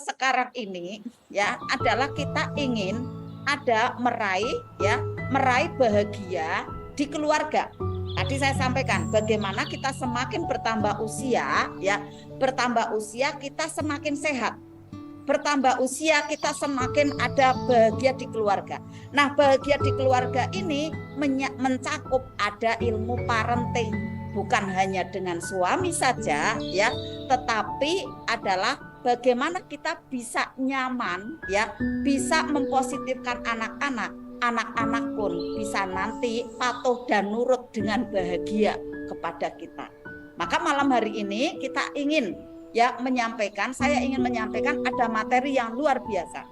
sekarang ini ya adalah kita ingin ada meraih bahagia di keluarga. Tadi saya sampaikan bagaimana kita semakin bertambah usia kita semakin sehat. Bertambah usia kita semakin ada bahagia di keluarga. Nah, bahagia di keluarga ini mencakup ada ilmu parenting, bukan hanya dengan suami saja ya, tetapi adalah bagaimana kita bisa nyaman ya, bisa mempositifkan anak-anak pun bisa nanti patuh dan nurut dengan bahagia kepada kita. Maka malam hari ini kita ingin saya ingin menyampaikan ada materi yang luar biasa.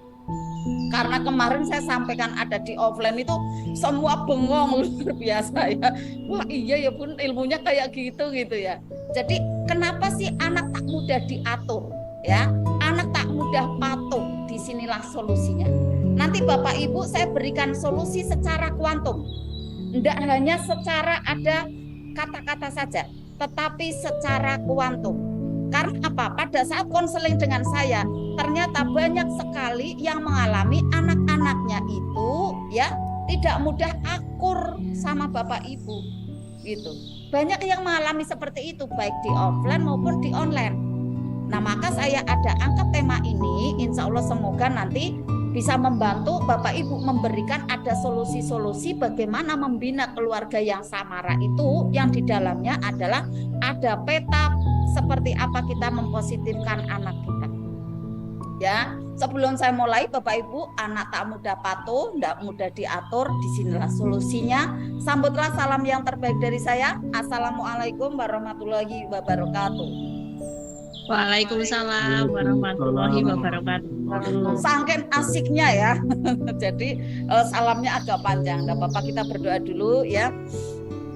Karena kemarin saya sampaikan ada di offline itu semua bengong luar biasa ya. Wah iya ya Bun, ilmunya kayak gitu ya. Jadi kenapa sih anak tak mudah diatur ya? Anak tak mudah patuh, disinilah solusinya. Nanti Bapak Ibu saya berikan solusi secara kuantum. Tidak hanya secara ada kata-kata saja, tetapi secara kuantum. Karena apa? Pada saat konseling dengan saya, ternyata banyak sekali yang mengalami anak-anaknya itu ya tidak mudah akur sama Bapak Ibu. Gitu. Banyak yang mengalami seperti itu baik di offline maupun di online. Nah, maka saya ada angkat tema ini, insya Allah semoga nanti bisa membantu Bapak Ibu memberikan ada solusi-solusi bagaimana membina keluarga yang samara itu, yang di dalamnya adalah ada peta seperti apa kita mempositifkan anak kita. Ya, sebelum saya mulai Bapak Ibu, anak tak mudah patuh, tidak mudah diatur, disinilah solusinya. Sambutlah salam yang terbaik dari saya. Assalamualaikum warahmatullahi wabarakatuh. Waalaikumsalam warahmatullahi wabarakatuh. Sangken asiknya ya. Jadi salamnya agak panjang. Enggak apa-apa, kita berdoa dulu ya.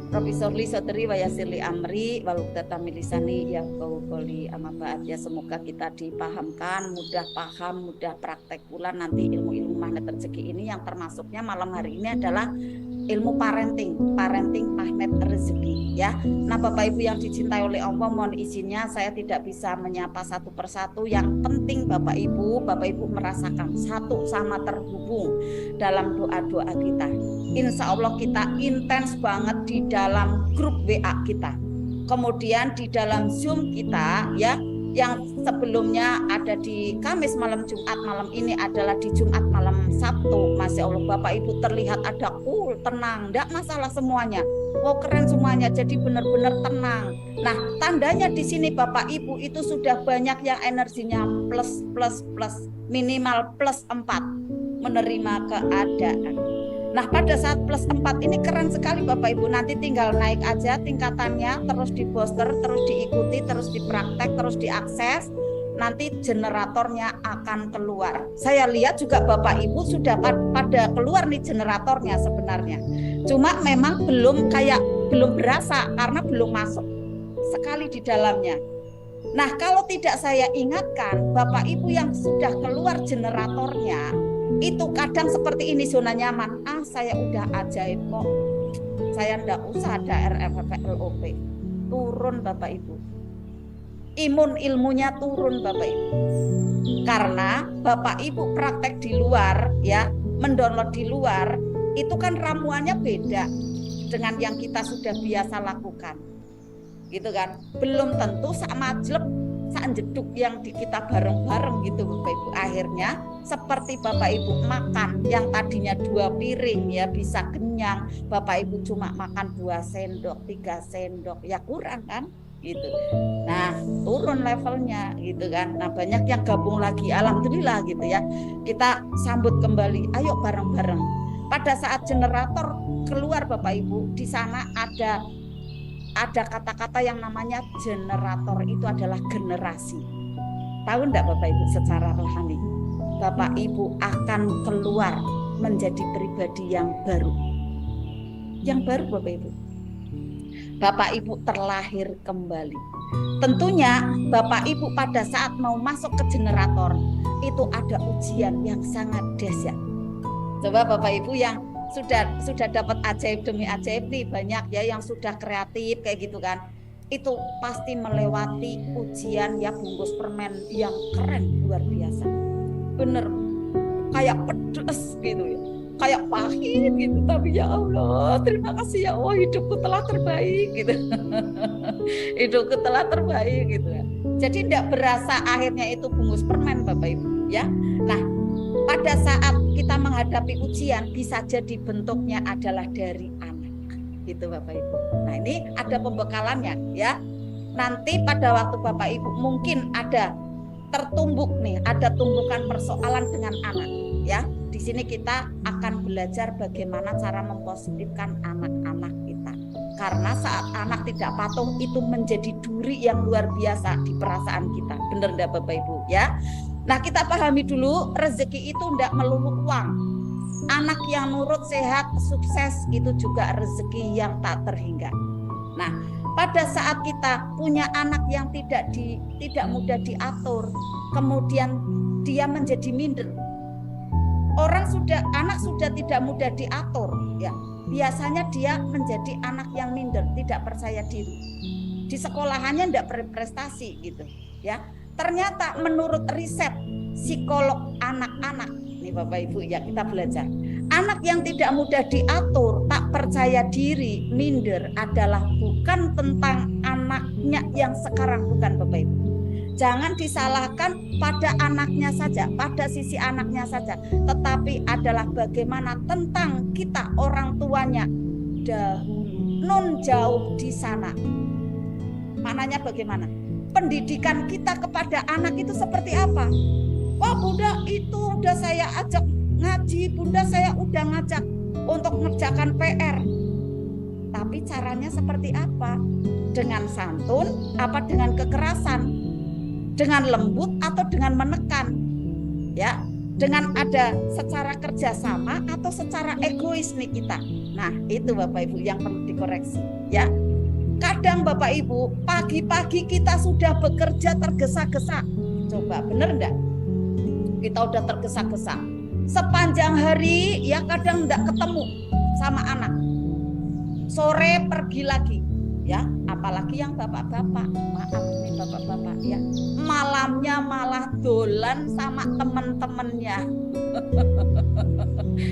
Rabbi sholli sadri wa yassirli amri waluqdatam min lisani yafqahu qawli. Amma ba'd, ya semoga kita dipahamkan, mudah paham, mudah praktek pula nanti ilmu-ilmu magnet rezeki ini, yang termasuknya malam hari ini adalah ilmu parenting magnet rezeki ya. Nah, Bapak Ibu yang dicintai oleh Allah, mohon izinnya saya tidak bisa menyapa satu persatu. Yang penting Bapak Ibu merasakan satu sama terhubung dalam doa-doa kita. Insya Allah kita intens banget di dalam grup WA kita, kemudian di dalam Zoom kita ya, yang sebelumnya ada di Kamis malam, Jumat malam, ini adalah di Jumat malam Sabtu. Masya Allah Bapak Ibu terlihat ada cool, tenang, enggak masalah semuanya. Wow, keren semuanya, jadi benar-benar tenang. Nah, tandanya di sini Bapak Ibu itu sudah banyak yang energinya plus, minimal plus 4, menerima keadaan. Nah, pada saat plus 4 ini keren sekali Bapak Ibu. Nanti tinggal naik aja tingkatannya, terus di booster, terus diikuti, terus dipraktek, terus diakses. Nanti generatornya akan keluar. Saya lihat juga Bapak Ibu sudah pada keluar nih generatornya sebenarnya. Cuma memang belum berasa karena belum masuk sekali di dalamnya. Nah, kalau tidak saya ingatkan, Bapak Ibu yang sudah keluar generatornya, itu kadang seperti ini zona nyaman. Saya udah ajaib kok, saya enggak usah ada RFPLOP. Turun Bapak Ibu, imun ilmunya turun Bapak Ibu, karena Bapak Ibu praktek di luar ya, mendownload di luar, itu kan ramuannya beda dengan yang kita sudah biasa lakukan, gitu kan. Belum tentu sama jelek jeduk yang kita bareng-bareng gitu Bapak Ibu. Akhirnya seperti Bapak Ibu makan yang tadinya 2 piring ya bisa kenyang, Bapak Ibu cuma makan 2 sendok, 3 sendok, ya kurang kan gitu. Nah, turun levelnya gitu kan. Nah, banyak yang gabung lagi, alhamdulillah gitu ya. Kita sambut kembali, ayo bareng-bareng. Pada saat generator keluar Bapak Ibu, di sana ada kata-kata yang namanya generator, itu adalah generasi. Tahu enggak Bapak Ibu, secara rohani Bapak Ibu akan keluar menjadi pribadi yang baru. Yang baru Bapak Ibu. Bapak Ibu terlahir kembali. Tentunya Bapak Ibu pada saat mau masuk ke generator itu ada ujian yang sangat dahsyat. Coba Bapak Ibu yang sudah dapat ajaib demi ajaib nih, banyak ya yang sudah kreatif kayak gitu kan. itu pasti melewati ujian ya bungkus permen yang keren luar biasa. Bener, kayak pedes gitu ya, kayak pahit gitu, tapi ya Allah terima kasih ya Allah, hidupku telah terbaik gitu. Hidupku telah terbaik gitu ya. Jadi tidak berasa akhirnya itu bungkus permen Bapak Ibu ya. Nah, pada saat kita menghadapi ujian bisa jadi bentuknya adalah dari anak gitu Bapak Ibu. Nah, ini ada pembekalannya ya. Nanti pada waktu Bapak Ibu mungkin ada tertumbuk nih, ada tumbukan persoalan dengan anak ya. Di sini kita akan belajar bagaimana cara mempositifkan anak-anak kita. Karena saat anak tidak patuh itu menjadi duri yang luar biasa di perasaan kita. Benar enggak Bapak Ibu ya? Nah, kita pahami dulu rezeki itu enggak melulu uang. Anak yang nurut, sehat, sukses itu juga rezeki yang tak terhingga. Nah, pada saat kita punya anak yang tidak mudah diatur, kemudian dia menjadi minder. Anak sudah tidak mudah diatur, ya. Biasanya dia menjadi anak yang minder, tidak percaya diri. Di sekolahannya tidak berprestasi gitu, ya. Ternyata menurut riset psikolog anak-anak, nih Bapak Ibu ya kita belajar. Anak yang tidak mudah diatur, tak percaya diri, minder adalah bukan tentang anaknya yang sekarang, bukan Bapak Ibu. Jangan disalahkan pada anaknya saja, pada sisi anaknya saja, tetapi adalah bagaimana tentang kita orang tuanya dahulu, jauh di sana. Maknanya bagaimana? Pendidikan kita kepada anak itu seperti apa? Wah, Bunda itu udah saya ajak ngaji, Bunda saya udah ngajak untuk mengerjakan PR. Tapi caranya seperti apa? Dengan santun, apa dengan kekerasan? Dengan lembut atau dengan menekan? Ya, dengan ada secara kerjasama atau secara egois nih kita. Nah, itu Bapak Ibu yang perlu dikoreksi, ya. Kadang Bapak Ibu, pagi-pagi kita sudah bekerja tergesa-gesa. Coba bener enggak? Kita udah tergesa-gesa. Sepanjang hari ya kadang enggak ketemu sama anak. Sore pergi lagi, ya. Apalagi yang bapak-bapak, maaf nih bapak-bapak ya. Malamnya malah dolan sama teman-temannya.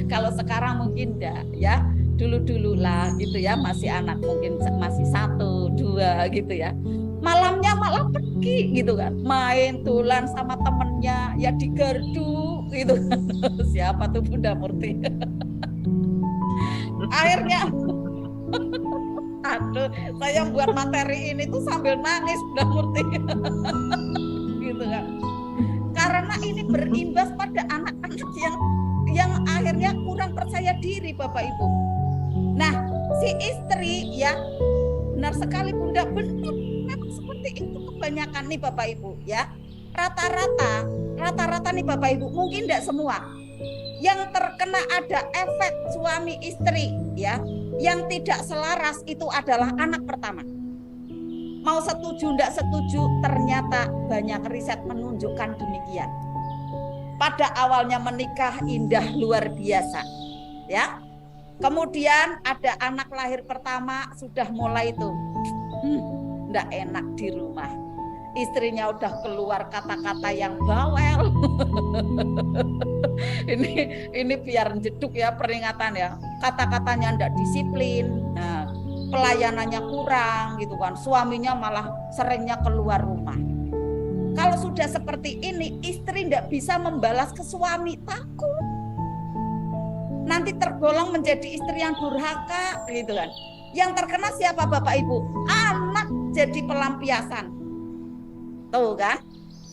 Kalau sekarang mungkin enggak, ya. Dulu-dulu lah gitu ya, masih anak mungkin masih 1, 2 gitu ya. Malamnya malah pergi gitu kan, main tulan sama temennya ya di gardu gitu. Siapa tuh Bunda Murti? Akhirnya aduh, saya buat materi ini tuh sambil nangis Bunda Murti. Gitu kan. Karena ini berimbas pada anak-anak yang akhirnya kurang percaya diri Bapak Ibu. Nah, si istri ya benar sekali Bunda, benar memang seperti itu kebanyakan nih Bapak Ibu ya. Rata-rata nih Bapak Ibu, mungkin tidak semua. Yang terkena ada efek suami istri ya, yang tidak selaras itu adalah anak pertama. Mau setuju tidak setuju, ternyata banyak riset menunjukkan demikian. Pada awalnya menikah indah luar biasa ya. Kemudian ada anak lahir pertama sudah mulai tuh enggak enak di rumah. Istrinya udah keluar kata-kata yang bawel. ini biar jeduk ya peringatan ya. Kata-katanya enggak disiplin. Nah, pelayanannya kurang gitu kan. Suaminya malah seringnya keluar rumah. Kalau sudah seperti ini, istri enggak bisa membalas ke suami, takut. Nanti tergolong menjadi istri yang durhaka gitu kan. Yang terkena siapa Bapak Ibu? Anak jadi pelampiasan. Tuh kan?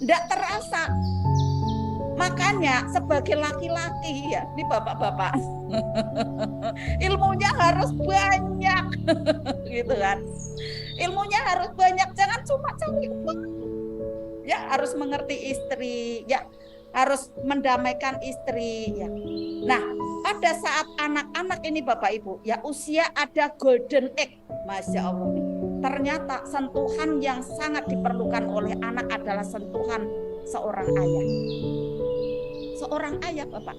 Enggak terasa. Makanya sebagai laki-laki ya, ini bapak-bapak. Ilmunya harus banyak. Gitu kan. Ilmunya harus banyak, jangan cuma cari uang. Ya, harus mengerti istri, ya. Harus mendamaikan istri ya. Nah, pada saat anak-anak ini Bapak Ibu ya usia ada golden age, Masya Allah nih. Ternyata sentuhan yang sangat diperlukan oleh anak adalah sentuhan seorang ayah. Seorang ayah Bapak.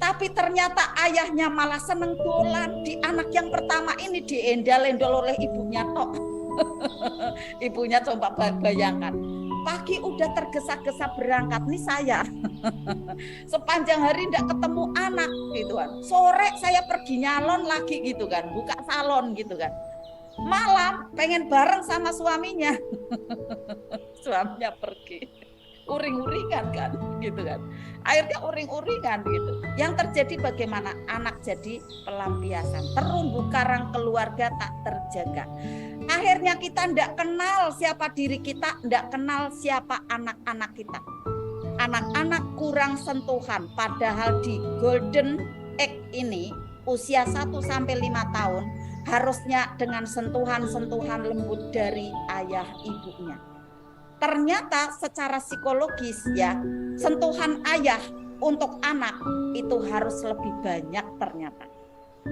Tapi ternyata ayahnya malah seneng dolan di anak yang pertama ini diendal-endol oleh ibunya tok. Ibunya coba bayangkan, pagi udah tergesa-gesa berangkat nih saya. Sepanjang hari tidak ketemu anak gitu kan. Sore saya pergi nyalon lagi gitu kan, buka salon gitu kan. Malam pengen bareng sama suaminya. Suaminya pergi. Uring-uringan kan gitu kan. Akhirnya uring-uringan gitu. Yang terjadi bagaimana? Anak jadi pelampiasan, terumbu karang keluarga tak terjaga. Akhirnya kita tidak kenal siapa diri kita, tidak kenal siapa anak-anak kita. Anak-anak kurang sentuhan, padahal di golden age ini usia 1-5 tahun harusnya dengan sentuhan-sentuhan lembut dari ayah ibunya. Ternyata secara psikologis ya, sentuhan ayah untuk anak itu harus lebih banyak ternyata.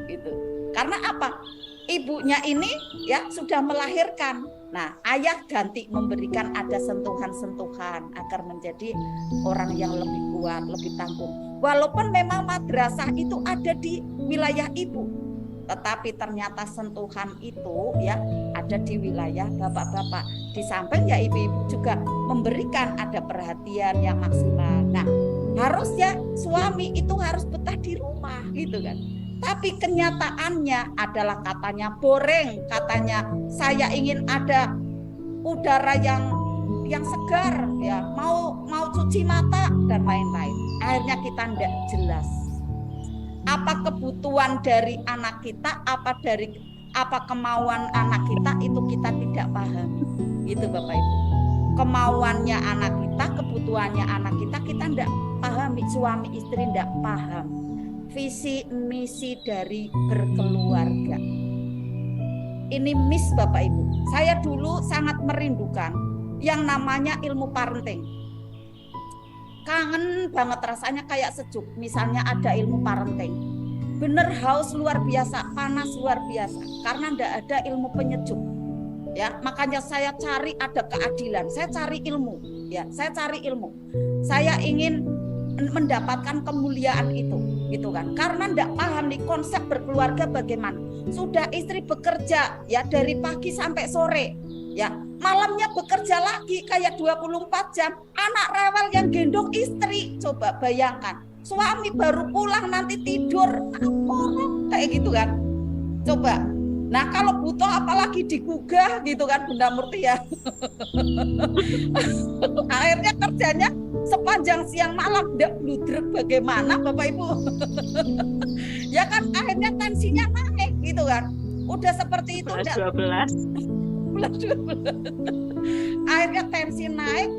Gitu. Karena apa? Ibunya ini ya sudah melahirkan. Nah, ayah ganti memberikan ada sentuhan-sentuhan agar menjadi orang yang lebih kuat, lebih tangguh. Walaupun memang madrasah itu ada di wilayah ibu, tetapi ternyata sentuhan itu ya ada di wilayah bapak-bapak. Di samping ya ibu-ibu juga memberikan ada perhatian yang maksimal. Nah, harusnya suami itu harus betah di rumah gitu kan. Tapi kenyataannya adalah katanya boring, katanya saya ingin ada udara yang segar ya, mau cuci mata dan lain-lain. Akhirnya kita tidak jelas apa kebutuhan dari anak kita, apa kemauan anak kita, itu kita tidak paham. Gitu Bapak Ibu. Kemauannya anak kita, kebutuhannya anak kita tidak pahami. Suami istri tidak paham visi misi dari berkeluarga. Ini miss Bapak Ibu. Saya dulu sangat merindukan yang namanya ilmu parenting. Kangen banget rasanya, kayak sejuk. Misalnya ada ilmu parenting, bener haus luar biasa, panas luar biasa, karena tidak ada ilmu penyejuk ya. Makanya saya cari ada keadilan, saya cari ilmu ya, saya cari ilmu, saya ingin mendapatkan kemuliaan itu gitu kan. Karena tidak paham nih konsep berkeluarga bagaimana. Sudah istri bekerja ya dari pagi sampai sore ya, malamnya bekerja lagi kayak 24 jam. Anak rewel yang gendong istri. Coba bayangkan, suami baru pulang nanti tidur kayak gitu kan. Coba. Nah kalau butuh apalagi digugah gitu kan Bunda Murti ya. Akhirnya kerjanya sepanjang siang malam, tidak bludrek bagaimana Bapak Ibu. Ya kan akhirnya tensinya naik gitu kan. Udah seperti itu. 12. Akhirnya tensi naik,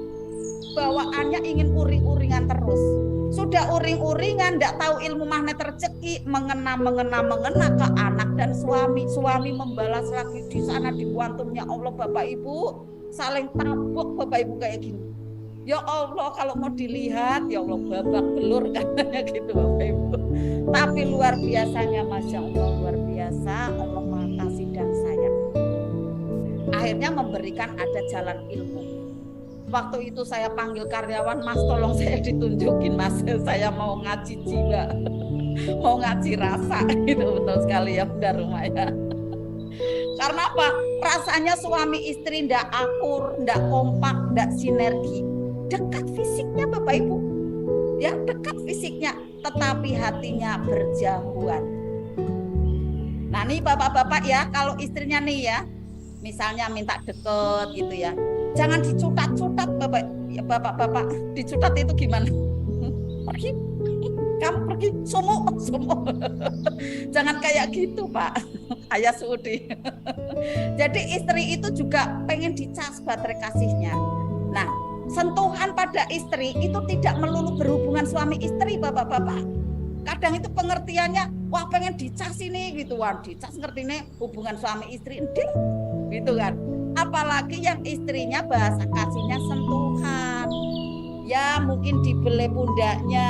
bawaannya ingin uring-uringan terus. Sudah uring-uringan, tidak tahu ilmu magnet rezeki, mengena ke anak dan suami. Suami membalas lagi di sana di kuantumnya Allah Bapak Ibu, saling tabuk Bapak Ibu kayak gini. Ya Allah kalau mau dilihat ya Allah babak belur katanya gitu Bapak Ibu. Tapi luar biasanya Masya Allah, luar biasa, Allah Maha Kasih dan Sayang. Akhirnya memberikan ada jalan ilmu. Waktu itu saya panggil karyawan, Mas tolong saya ditunjukin Mas, saya mau ngaji jiwa, mau ngaji rasa gitu. Betul sekali ya Bunda Rumah ya. Karena apa? Rasanya suami istri ndak akur, ndak kompak, ndak sinergi. Dekat fisiknya Bapak Ibu ya, dekat fisiknya, tetapi hatinya berjauhan. Nah nih bapak-bapak ya, kalau istrinya nih ya misalnya minta deket gitu ya, jangan dicutat-cutat bapak-bapak. Dicutat itu gimana? Pergi, kamu pergi, sumu. Jangan kayak gitu Pak Ayah Sudi. Jadi istri itu juga pengen dicas baterai kasihnya. Nah sentuhan pada istri itu tidak melulu berhubungan suami istri bapak-bapak. Kadang itu pengertiannya, wah pengen dicas ini gitu, wah dicas ngerti nih hubungan suami istri ending gitu kan. Apalagi yang istrinya bahasa kasihnya sentuhan, ya mungkin dibelai pundaknya,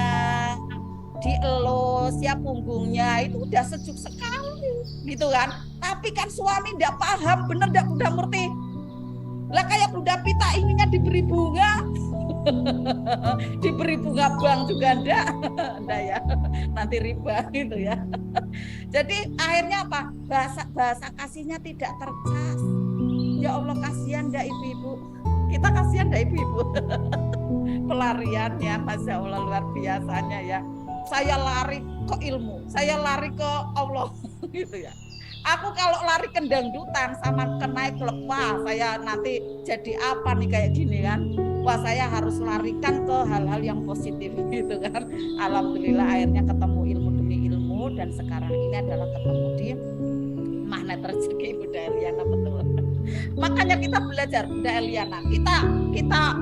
dielus ya punggungnya, itu udah sejuk sekali gitu kan. Tapi kan suami tidak paham, bener tidak Bunda Murti? Lah kayak Bunda Pita inginnya diberi bunga, diberi bunga bank juga enggak ya, nanti riba gitu ya. Jadi akhirnya apa? Bahasa kasihnya tidak tercas. Ya Allah, kasihan dah ibu-ibu. Kita kasihan dah ibu-ibu. Pelarian ya, Masya Allah, luar biasanya ya. Saya lari ke ilmu, saya lari ke Allah gitu ya. Aku kalau lari ke dangdutan sama ke naik klub, wah saya nanti jadi apa nih kayak gini kan. Wah saya harus larikan ke hal-hal yang positif gitu kan. Alhamdulillah akhirnya ketemu ilmu demi ilmu, dan sekarang ini adalah ketemu di magnet rezeki Bunda Eliana, betul. Makanya kita belajar Bunda Eliana, kita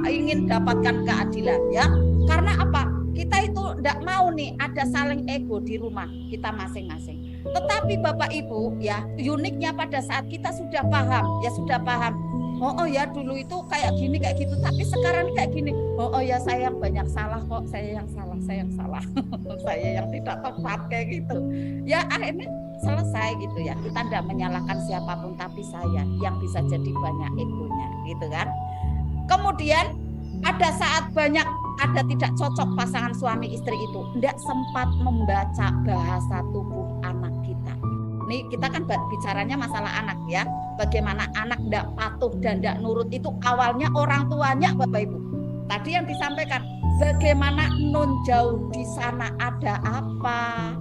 ingin dapatkan keadilan ya. Karena apa? Kita itu tidak mau nih ada saling ego di rumah kita masing-masing. Tetapi Bapak Ibu ya, uniknya pada saat kita sudah paham, ya sudah paham. Oh ya dulu itu kayak gini kayak gitu, tapi sekarang kayak gini. Oh ya saya yang banyak salah kok, saya yang salah, saya yang tidak tepat kayak gitu. Ya akhirnya selesai gitu ya. Kita tidak menyalahkan siapapun, tapi saya yang bisa jadi banyak egonya gitu kan. Kemudian ada saat banyak ada tidak cocok pasangan suami istri itu, tidak sempat membaca bahasa tubuh anak kita. Nih kita kan bicaranya masalah anak ya. Bagaimana anak tidak patuh dan tidak nurut itu awalnya orang tuanya Bapak Ibu. Tadi yang disampaikan, bagaimana nun jauh di sana ada apa?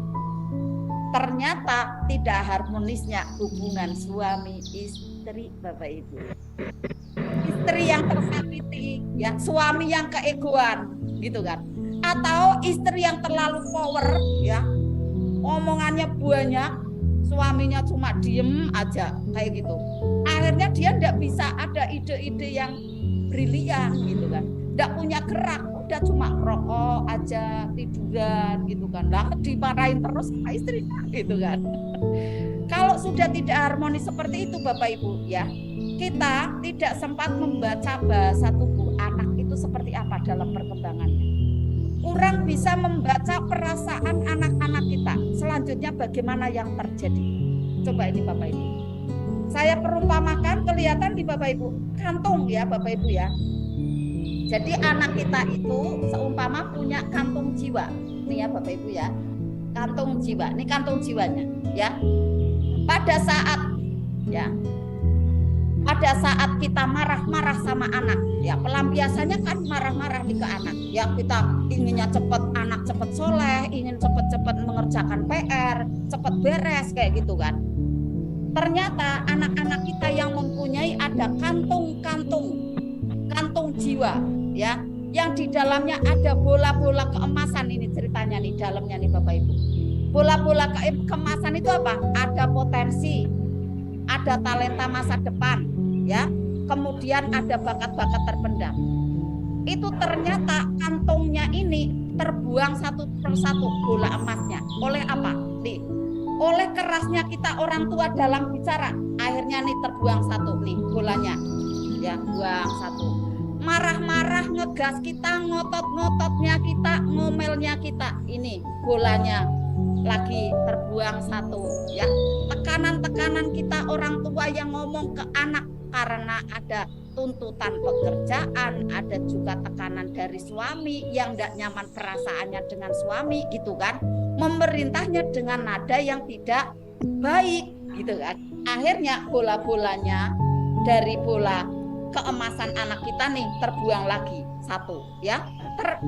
Ternyata tidak harmonisnya hubungan suami istri Bapak Ibu. Istri yang tersakiti ya, suami yang keegoan gitu kan. Atau istri yang terlalu power ya, omongannya banyak, suaminya cuma diem aja kayak gitu. Akhirnya dia tidak bisa ada ide-ide yang brilian gitu kan. Tidak punya gerak, udah cuma rokok aja, tiduran gitu kan. Lah dimarahin terus sama istrinya gitu kan. Kalau sudah tidak harmonis seperti itu Bapak Ibu ya, kita tidak sempat membaca bahasa tubuh anak itu seperti apa dalam perkembangannya. Kurang bisa membaca perasaan anak-anak kita. Selanjutnya bagaimana yang terjadi. Coba ini Bapak Ibu. Saya perumpamakan, kelihatan di Bapak Ibu, kantung ya Bapak Ibu ya. Jadi anak kita itu seumpama punya kantung jiwa. Nih ya Bapak Ibu ya. Kantung jiwa. Ini kantung jiwanya ya. Pada saat kita marah-marah sama anak ya, pelampiasannya kan marah-marah nih ke anak ya, kita inginnya anak cepat soleh, ingin cepat-cepat mengerjakan PR, cepat beres kayak gitu kan. Ternyata anak-anak kita yang mempunyai ada kantung jiwa ya, yang di dalamnya ada bola-bola keemasan. Ini ceritanya nih dalamnya nih Bapak Ibu. Bola-bola keemasan itu apa? Ada potensi, ada talenta masa depan ya, kemudian ada bakat-bakat terpendam. Itu ternyata kantongnya ini terbuang satu persatu bola emasnya. Oleh apa? Nih, oleh kerasnya kita orang tua dalam bicara, akhirnya nih terbuang satu nih bolanya. Ya, buang satu. Marah-marah ngegas kita, ngotot-ngototnya kita, ngomelnya kita, ini bolanya lagi terbuang satu ya. Tekanan-tekanan kita orang tua yang ngomong ke anak karena ada tuntutan pekerjaan, ada juga tekanan dari suami yang tidak nyaman perasaannya dengan suami gitu kan, memerintahnya dengan nada yang tidak baik gitu kan. Akhirnya bola-bolanya dari bola keemasan anak kita nih terbuang lagi satu ya,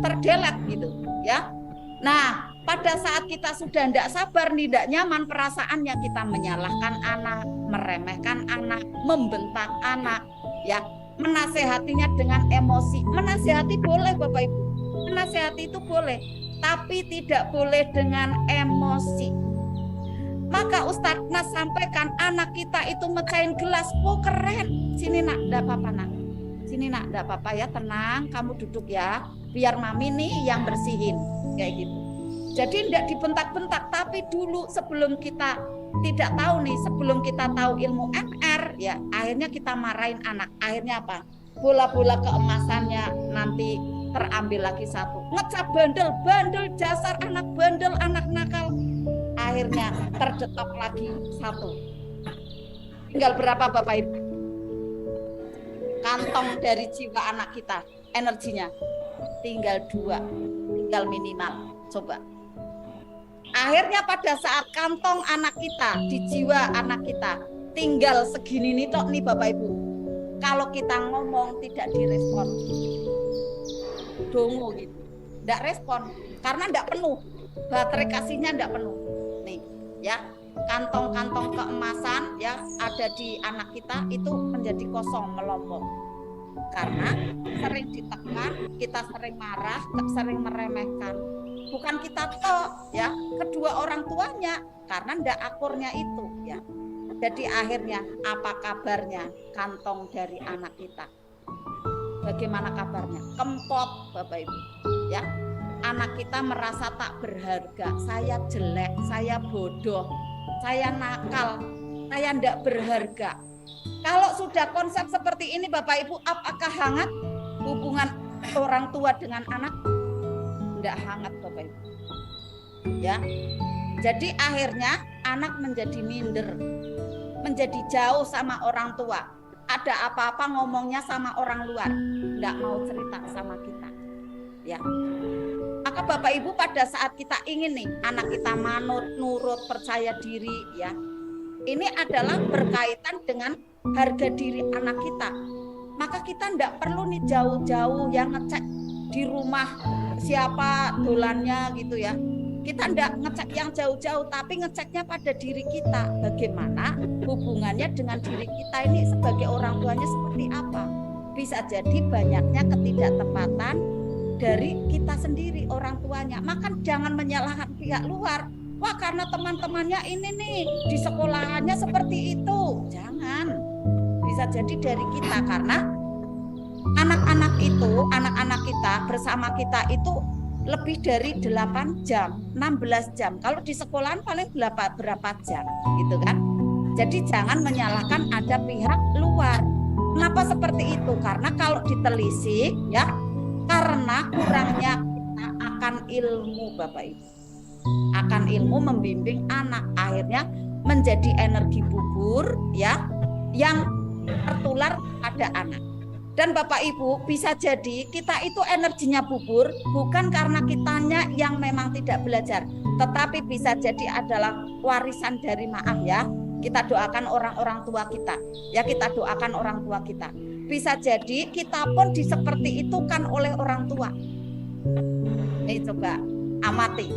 terdelet gitu ya. Nah pada saat kita sudah tidak sabar nih, tidak nyaman perasaannya, kita menyalahkan anak, meremehkan anak, membentak anak ya, menasehatinya dengan emosi. Menasehati boleh Bapak Ibu, menasehati itu boleh, tapi tidak boleh dengan emosi. Maka Ustadz Nas sampaikan, anak kita itu mecahin gelas, oh keren, sini nak, enggak apa-apa nak, sini nak, enggak apa-apa ya, tenang, kamu duduk ya, biar mami nih yang bersihin kayak gitu. Jadi tidak dibentak-bentak, tapi dulu sebelum kita tidak tahu nih, sebelum kita tahu ilmu MR ya, akhirnya kita marahin anak. Akhirnya apa? Bola-bola keemasannya nanti terambil lagi satu. Ngecap bandel dasar anak bandel, anak nakal. Akhirnya terdetok lagi satu. Tinggal berapa Bapak Ibu? Kantong dari jiwa anak kita, energinya tinggal 2, tinggal minimal. Coba. Akhirnya pada saat kantong anak kita, di jiwa anak kita tinggal segini nih tok nih Bapak Ibu. kalau kita ngomong tidak direspon, dongo gitu, tidak respon karena tidak penuh, baterai kasihnya tidak penuh. Nih ya, kantong-kantong keemasan ya ada di anak kita itu menjadi kosong, melompong karena sering ditekan, kita sering marah, sering meremehkan. Bukan kita toh ya, kedua orang tuanya karena ndak akurnya itu ya. Jadi akhirnya apa kabarnya kantong dari anak kita? Bagaimana kabarnya? Kempot Bapak Ibu ya. Anak kita merasa tak berharga, saya jelek, saya bodoh, saya nakal, saya ndak berharga. Kalau sudah konsep seperti ini Bapak Ibu, apakah hangat hubungan orang tua dengan anak? Tidak hangat Bapak Ibu. Ya. Jadi akhirnya anak menjadi minder, menjadi jauh sama orang tua. Ada apa-apa ngomongnya sama orang luar, tidak mau cerita sama kita. Ya. Maka Bapak Ibu pada saat kita ingin nih anak kita manut, nurut, percaya diri ya. Ini adalah berkaitan dengan harga diri anak kita. Maka kita tidak perlu nih jauh-jauh yang ngecek di rumah siapa dolannya gitu ya. Kita tidak ngecek yang jauh-jauh, tapi ngeceknya pada diri kita. Bagaimana hubungannya dengan diri kita ini sebagai orang tuanya seperti apa. Bisa jadi banyaknya ketidaktepatan dari kita sendiri orang tuanya. Maka jangan menyalahkan pihak luar. Wah karena teman-temannya ini nih di sekolahannya seperti itu. Jangan. Bisa jadi dari kita karena anak-anak itu, anak-anak kita bersama kita itu lebih dari 8 jam, 16 jam. Kalau di sekolahan paling berapa jam gitu kan. Jadi jangan menyalahkan ada pihak luar. Kenapa seperti itu? Karena kalau ditelisik ya, karena kurangnya kita akan ilmu Bapak Ibu. Akan ilmu membimbing anak, akhirnya menjadi energi bubur ya yang tertular pada anak. Dan Bapak Ibu bisa jadi kita itu energinya bubur bukan karena kitanya yang memang tidak belajar, tetapi bisa jadi adalah warisan dari maaf ya. Kita doakan orang-orang tua kita. Ya kita doakan orang tua kita. Bisa jadi kita pun seperti itu kan oleh orang tua. Nih coba amati.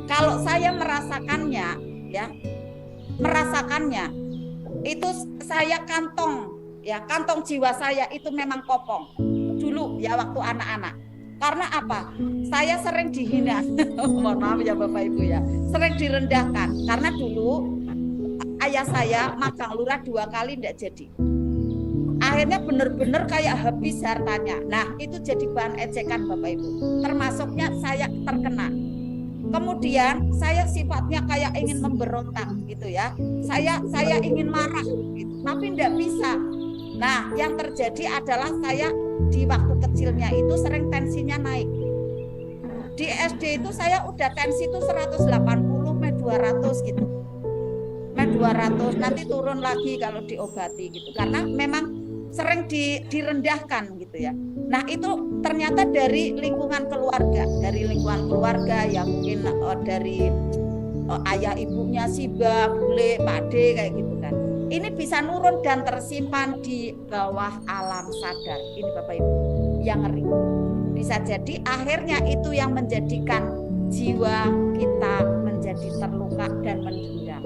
Kalau saya merasakannya ya, merasakannya itu saya kantong ya, kantong jiwa saya itu memang kopong dulu ya waktu anak-anak. Karena apa? Saya sering dihina. Mohon maaf ya Bapak Ibu ya. Sering direndahkan karena dulu ayah saya magang lurah 2 kali tidak jadi. Akhirnya benar-benar kayak habis hartanya. Nah, itu jadi bahan ejekan Bapak Ibu. Termasuknya saya terkena. Kemudian saya sifatnya kayak ingin memberontak gitu ya. Saya ingin marah gitu, tapi tidak bisa. Nah, yang terjadi adalah saya di waktu kecilnya itu sering tensinya naik. Di SD itu saya udah tensi itu 180, 200 gitu. 200 nanti turun lagi kalau diobati gitu. Karena memang sering direndahkan gitu ya. Nah, itu ternyata dari lingkungan keluarga, yang mungkin dari ayah ibunya Siba, Bule, Pak D kayak gitu kan. Ini bisa nurun dan tersimpan di bawah alam sadar. Ini Bapak Ibu yang ngeri. Bisa jadi akhirnya itu yang menjadikan jiwa kita menjadi terluka dan mendendam.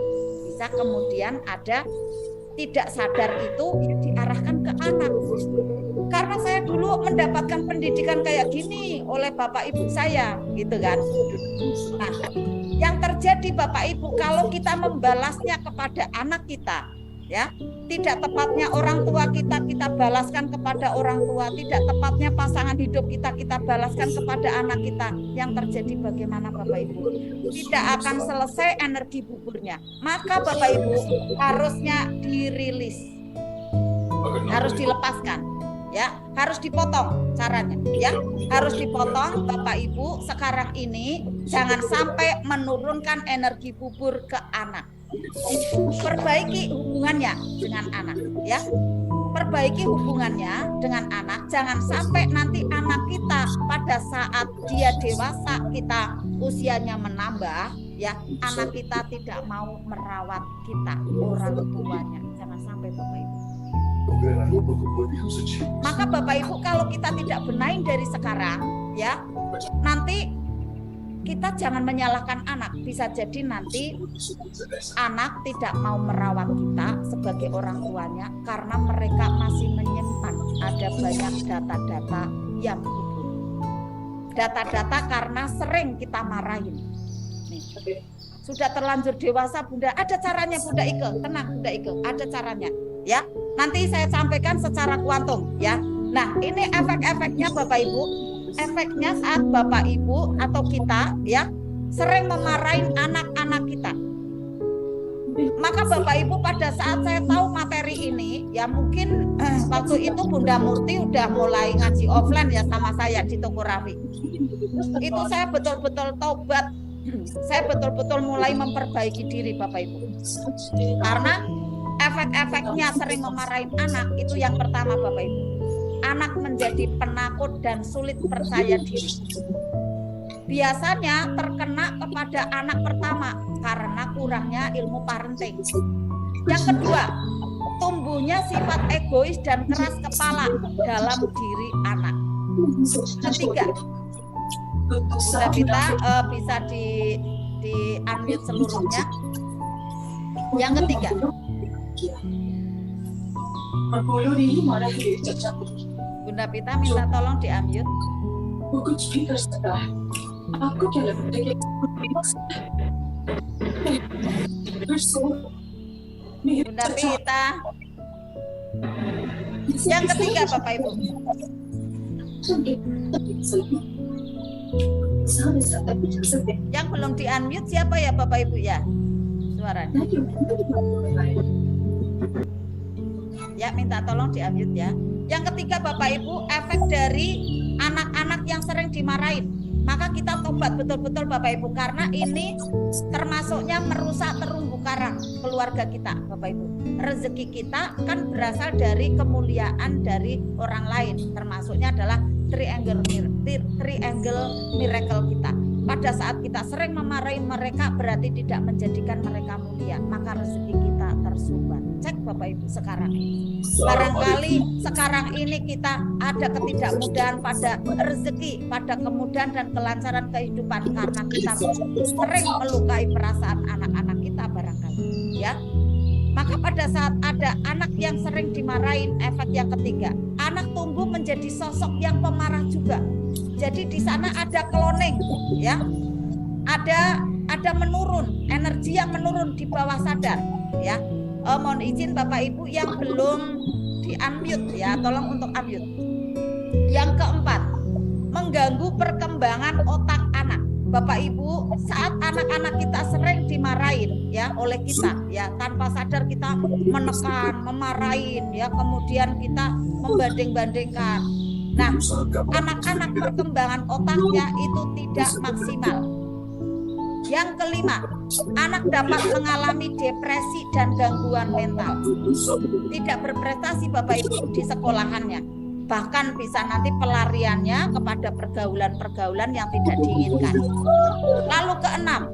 Bisa kemudian ada tidak sadar itu yang diarahkan ke anak. Karena saya dulu mendapatkan pendidikan kayak gini oleh bapak ibu saya, gitu kan. Nah, yang terjadi Bapak Ibu kalau kita membalasnya kepada anak kita, ya, tidak tepatnya orang tua kita balaskan kepada orang tua, tidak tepatnya pasangan hidup kita balaskan kepada anak kita, yang terjadi bagaimana Bapak Ibu? Tidak akan selesai energi buburnya. Maka Bapak Ibu harusnya dirilis, harus dilepaskan. Ya, harus dipotong caranya, ya, harus dipotong Bapak Ibu. Sekarang ini jangan sampai menurunkan energi bubur ke anak. Perbaiki hubungannya dengan anak, ya. Perbaiki hubungannya dengan anak. Jangan sampai nanti anak kita pada saat dia dewasa, kita usianya menambah, ya, anak kita tidak mau merawat kita, orang tuanya. Jangan sampai Bapak Ibu. Maka Bapak Ibu kalau kita tidak benahin dari sekarang, ya, nanti kita jangan menyalahkan anak. Bisa jadi nanti anak tidak mau merawat kita sebagai orang tuanya karena mereka masih menyimpan ada banyak data-data yang kubur. Data-data karena sering kita marahin. Nih, sudah terlanjur dewasa Bunda, ada caranya Bunda Ike, tenang Bunda Ike, ada caranya. Ya, nanti saya sampaikan secara kuantum. Ya, nah ini efek-efeknya Bapak Ibu. Efeknya saat Bapak Ibu atau kita ya sering memarahin anak-anak kita. Maka Bapak Ibu pada saat saya tahu materi ini ya mungkin waktu itu Bunda Murti udah mulai ngaji offline ya sama saya di Toko Raffi. Itu saya betul-betul taubat. Saya betul-betul mulai memperbaiki diri Bapak Ibu. Karena efek-efeknya sering memarahin anak itu yang pertama Bapak Ibu. Anak menjadi penakut dan sulit percaya diri. Biasanya terkena kepada anak pertama karena kurangnya ilmu parenting. Yang kedua, tumbuhnya sifat egois dan keras kepala dalam diri anak. Ketiga, Bunda Pita bisa di unmute seluruhnya. Yang ketiga, Bunda Pita minta tolong di-unmute. Bunda Pita. Yang ketiga Bapak Ibu. Yang belum di-unmute siapa ya Bapak Ibu ya? Suaranya. Ya, minta tolong di-unmute ya. Yang ketiga Bapak Ibu, efek dari anak-anak yang sering dimarahin. Maka kita tobat betul-betul Bapak Ibu karena ini termasuknya merusak terumbu karang keluarga kita Bapak Ibu. Rezeki kita kan berasal dari kemuliaan dari orang lain, termasuknya adalah triangle miracle kita. Pada saat kita sering memarahi mereka berarti tidak menjadikan mereka mulia, maka rezeki kita tersumbat. Cek Bapak Ibu sekarang. Barangkali sekarang ini kita ada ketidakmudahan pada rezeki, pada kemudahan dan kelancaran kehidupan karena kita sering melukai perasaan anak-anak kita barangkali, ya. Maka pada saat ada anak yang sering dimarahin, efek yang ketiga, anak tumbuh menjadi sosok yang pemarah juga. Jadi di sana ada cloning, ya, ada menurun, energi yang menurun di bawah sadar, ya. Mohon izin Bapak Ibu yang belum di unmute, ya, tolong untuk unmute. Yang keempat, mengganggu perkembangan otak anak. Bapak Ibu, saat anak-anak kita sering dimarahin ya oleh kita, ya tanpa sadar kita menekan, memarahin, ya kemudian kita membanding-bandingkan. Nah, anak-anak perkembangan otaknya itu tidak maksimal. Yang kelima, anak dapat mengalami depresi dan gangguan mental. Tidak berprestasi Bapak Ibu di sekolahannya. Bahkan bisa nanti pelariannya kepada pergaulan-pergaulan yang tidak diinginkan. Lalu keenam,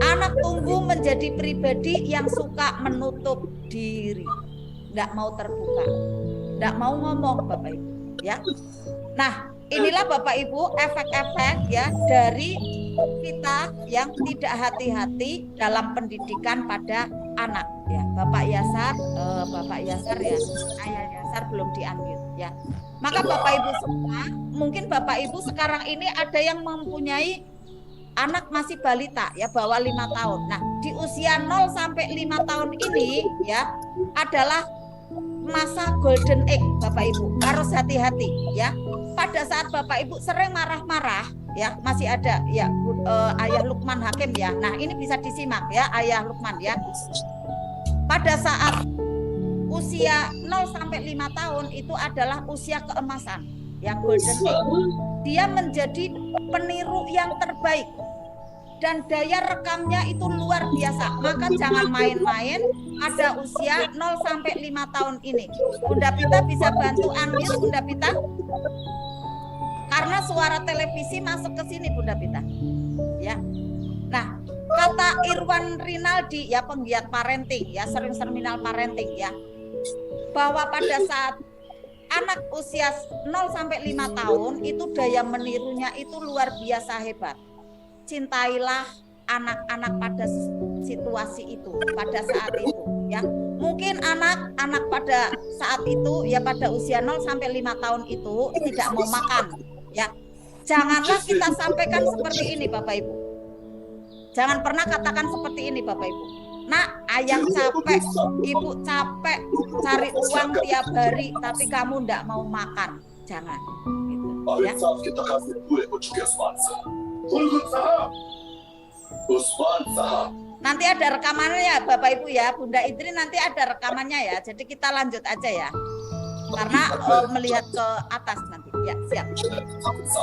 anak tumbuh menjadi pribadi yang suka menutup diri. Tidak mau terbuka. Tidak mau ngomong Bapak Ibu, ya. Nah, inilah Bapak Ibu efek-efek ya dari kita yang tidak hati-hati dalam pendidikan pada anak ya. Bapak Yasar ya, Ayah Yasar belum di-unmute ya. Maka Bapak Ibu semua, mungkin Bapak Ibu sekarang ini ada yang mempunyai anak masih balita ya, bawah 5 tahun. Nah, di usia 0 sampai 5 tahun ini ya adalah masa golden age Bapak Ibu. Harus hati-hati ya. Pada saat Bapak Ibu sering marah-marah ya, masih ada ya Ayah Lukman Hakim ya. Nah, ini bisa disimak ya Ayah Lukman ya. Pada saat usia 0 sampai 5 tahun itu adalah usia keemasan ya, golden age. Dia menjadi peniru yang terbaik dan daya rekamnya itu luar biasa. Maka jangan main-main pada usia 0 sampai 5 tahun ini. Bunda Pita bisa bantu unmute Bunda Pita? Karena suara televisi masuk ke sini Bunda Pita. Ya. Nah, kata Irwan Rinaldi ya, penggiat parenting ya, sering seminar parenting ya. bahwa pada saat anak usia 0 sampai 5 tahun itu daya menirunya itu luar biasa hebat. Cintailah anak-anak pada situasi itu, pada saat itu ya. Mungkin anak-anak pada saat itu ya, pada usia 0 sampai 5 tahun itu tidak mau makan ya. Janganlah kita sampaikan seperti ini Bapak Ibu. Jangan pernah katakan seperti ini Bapak Ibu. Nak, ayah capek, ibu capek cari uang tiap hari, tapi kamu ndak mau makan. Jangan. Gitu, ya. Nanti ada rekamannya ya Bapak Ibu ya, Bunda Idri nanti ada rekamannya ya. Jadi kita lanjut aja ya. Karena melihat ke atas nanti. Ya, siap.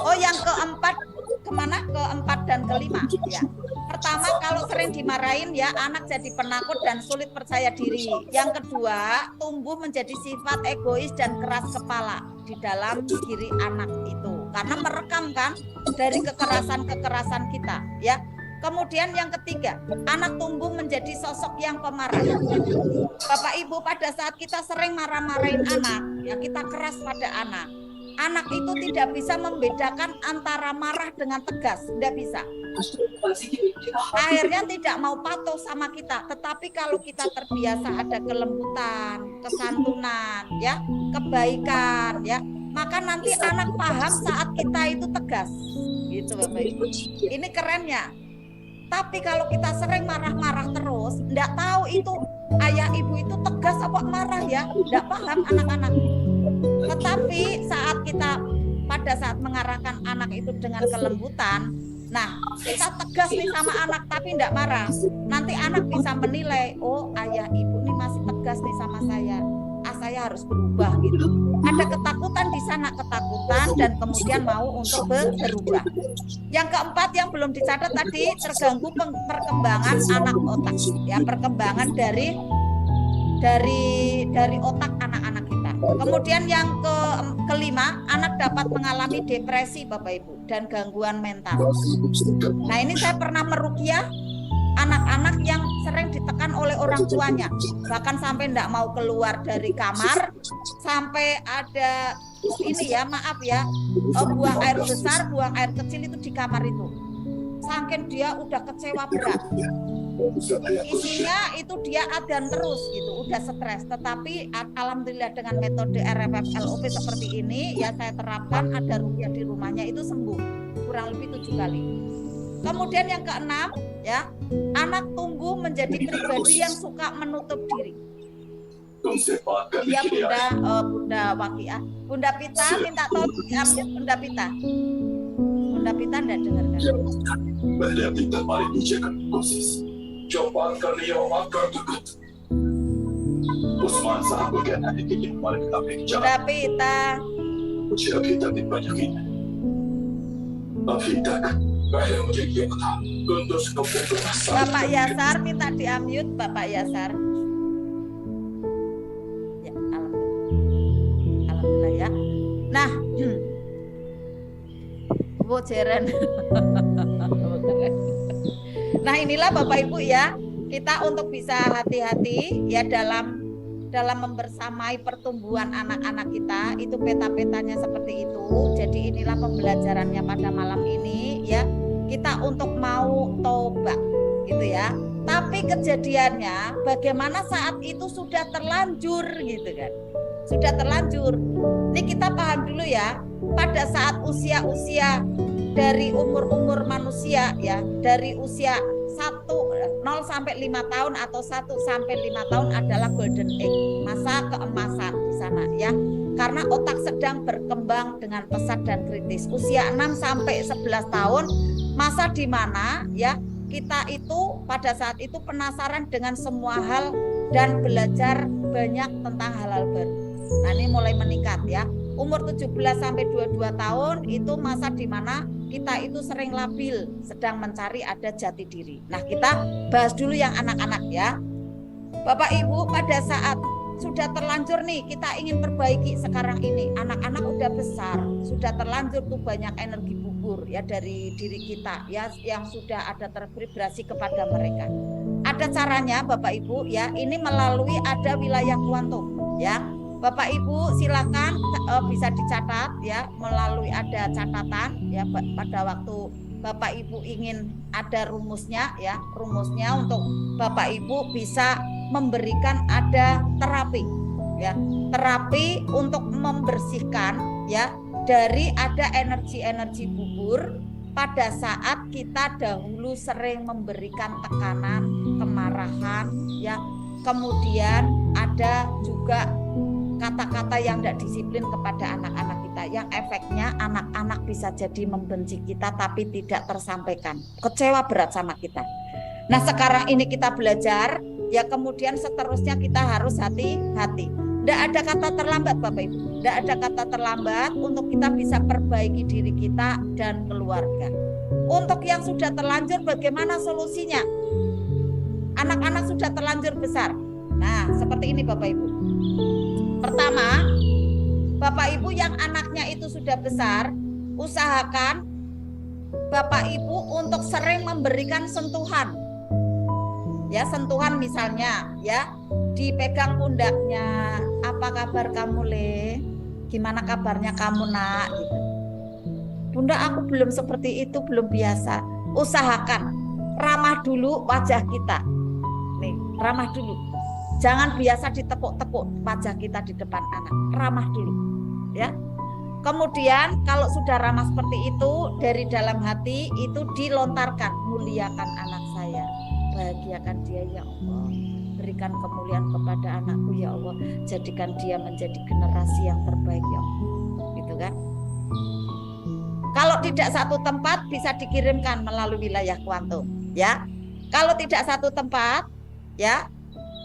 Oh, yang keempat kemana? Keempat dan kelima ya. Pertama, kalau sering dimarahin ya, anak jadi penakut dan sulit percaya diri. Yang kedua, tumbuh menjadi sifat egois dan keras kepala di dalam diri anak itu. Karena merekam kan dari kekerasan-kekerasan kita ya. Kemudian yang ketiga, anak tumbuh menjadi sosok yang pemarah. Bapak Ibu, pada saat kita sering marah-marahin anak, ya kita keras pada anak. Anak itu tidak bisa membedakan antara marah dengan tegas, tidak bisa. Akhirnya tidak mau patuh sama kita. Tetapi kalau kita terbiasa ada kelembutan, kesantunan, ya, kebaikan, ya, maka nanti anak paham saat kita itu tegas. Gitu Bapak Ibu. Ini kerennya. Tapi kalau kita sering marah-marah terus, tidak tahu itu ayah ibu itu tegas apa marah ya, tidak paham anak-anak. Tetapi saat kita pada saat mengarahkan anak itu dengan kelembutan, nah kita tegas nih sama anak tapi tidak marah, nanti anak bisa menilai, oh ayah ibu ini masih tegas nih sama saya, saya harus berubah gitu. Ada ketakutan di sana, ketakutan dan kemudian mau untuk berubah. Yang keempat yang belum dicatat tadi, terganggu perkembangan anak otak, ya perkembangan dari otak anak-anak kita. Kemudian yang kelima, anak dapat mengalami depresi Bapak Ibu dan gangguan mental. Nah ini saya pernah meruqyah anak-anak yang sering ditekan oleh orang tuanya, bahkan sampai tidak mau keluar dari kamar, sampai ada ini ya maaf ya, buang air besar, buang air kecil itu di kamar itu. Saking dia udah kecewa berat. Isinya itu dia adzan terus gitu, udah stres. Tetapi alhamdulillah dengan metode RFF LOP seperti ini ya saya terapkan, ada ruqyah di rumahnya itu sembuh kurang lebih 7 kali. Kemudian yang keenam ya, anak tumbuh menjadi pribadi yang suka menutup diri. Ya Bunda Waqiah, Bunda Pita minta tolong diambil Bunda Pita. Bunda Pita tidak dengarkan. Bunda Pita mari dijaga dosis. Coba kalian makan dekat. Usman sahabat kan ada di mari kita bicara. Bunda Pita. Usia kita dibanyakin. Afidak. Bapak Yasar minta di-unmute Bapak Yasar. Ya, alhamdulillah ya. Nah, Jeren. Nah, inilah Bapak Ibu ya, kita untuk bisa hati-hati ya dalam membersamai pertumbuhan anak-anak kita, itu peta-petanya seperti itu. Jadi inilah pembelajarannya pada malam ini ya, kita untuk mau tobat gitu ya. Tapi kejadiannya bagaimana saat itu sudah terlanjur gitu kan, sudah terlanjur. Ini kita paham dulu ya, pada saat usia-usia dari umur-umur manusia ya, dari usia 0 sampai 5 tahun atau 1 sampai 5 tahun adalah golden age, masa keemasan di sana ya. Karena otak sedang berkembang dengan pesat dan kritis. Usia 6 sampai 11 tahun masa di mana ya kita itu pada saat itu penasaran dengan semua hal dan belajar banyak tentang hal-hal baru. Nah, ini mulai meningkat ya. Umur 17 sampai 22 tahun itu masa di mana kita itu sering labil, sedang mencari ada jati diri. Nah, kita bahas dulu yang anak-anak ya. Bapak Ibu, pada saat sudah terlanjur nih, kita ingin perbaiki sekarang ini. Anak-anak udah besar, sudah terlanjur tuh banyak energi gugur ya dari diri kita ya, yang sudah ada tervibrasi kepada mereka. Ada caranya Bapak Ibu ya, ini melalui ada wilayah kuantum ya. Bapak Ibu silakan bisa dicatat ya, melalui ada catatan ya, pada waktu Bapak Ibu ingin ada rumusnya ya, rumusnya untuk Bapak Ibu bisa memberikan ada terapi ya, terapi untuk membersihkan ya dari ada energi-energi gugur pada saat kita dahulu sering memberikan tekanan, kemarahan ya, kemudian ada juga kata-kata yang tidak disiplin kepada anak-anak kita, yang efeknya anak-anak bisa jadi membenci kita tapi tidak tersampaikan, kecewa berat sama kita. Nah sekarang ini kita belajar ya, kemudian seterusnya kita harus hati-hati. Tidak ada kata terlambat Bapak Ibu, tidak ada kata terlambat untuk kita bisa perbaiki diri kita dan keluarga. Untuk yang sudah terlanjur bagaimana solusinya? Anak-anak sudah terlanjur besar. Nah seperti ini Bapak Ibu. Pertama, Bapak Ibu yang anaknya itu sudah besar, usahakan Bapak Ibu untuk sering memberikan sentuhan. Ya, sentuhan misalnya ya, dipegang pundaknya, apa kabar kamu Le? Gimana kabarnya kamu nak? Gitu. Bunda aku belum seperti itu, belum biasa. Usahakan ramah dulu wajah kita. Nih, ramah dulu. Jangan biasa ditepuk-tepuk wajah kita di depan anak. Ramah dulu. Ya. Kemudian kalau sudah ramah seperti itu, dari dalam hati itu dilontarkan, muliakan anak saya. Bahagiakan dia ya Allah. Berikan kemuliaan kepada anakku ya Allah. Jadikan dia menjadi generasi yang terbaik ya Allah. Gitu kan? Kalau tidak satu tempat bisa dikirimkan melalui wilayah kuantum ya. Kalau tidak satu tempat ya,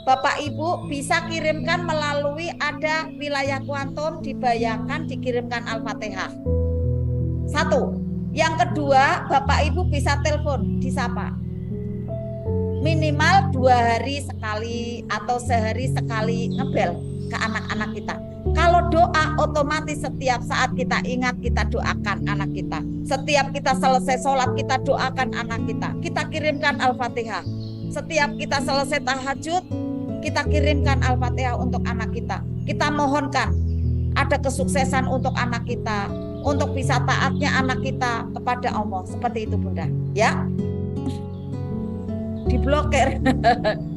Bapak Ibu bisa kirimkan melalui ada wilayah kuantum, dibayangkan dikirimkan Al-Fatihah. Satu. Yang kedua, Bapak Ibu bisa telepon, disapa. Minimal 2 hari sekali atau sehari sekali ngebel ke anak-anak kita. Kalau doa otomatis setiap saat kita ingat kita doakan anak kita. Setiap kita selesai sholat kita doakan anak kita. Kita kirimkan Al-Fatihah. Setiap kita selesai tahajud kita kirimkan Al-Fatihah untuk anak kita. Kita mohonkan ada kesuksesan untuk anak kita, untuk bisa taatnya anak kita kepada Allah. Seperti itu Bunda ya. Diblokir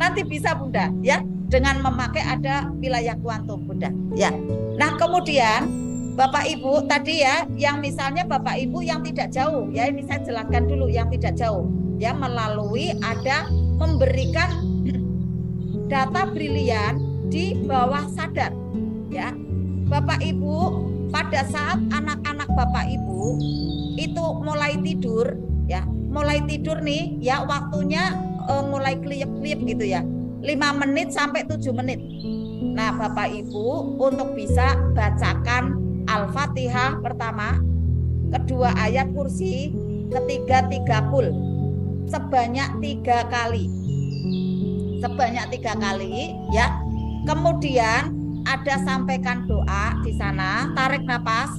nanti bisa Bunda ya, dengan memakai ada wilayah kuantum Bunda ya. Nah kemudian Bapak Ibu tadi ya, yang misalnya Bapak Ibu yang tidak jauh ya, ini saya jelaskan dulu yang tidak jauh ya, melalui ada memberikan data brilian di bawah sadar ya. Bapak Ibu pada saat anak-anak Bapak Ibu itu mulai tidur ya, mulai tidur nih ya, waktunya mulai kliyep-kliyep gitu ya, 5 menit sampai 7 menit. Nah Bapak Ibu untuk bisa bacakan Al-Fatihah pertama, kedua ayat kursi, ketiga 3 kul sebanyak 3 kali. Sebanyak 3 kali ya. Kemudian ada sampaikan doa di sana, tarik nafas.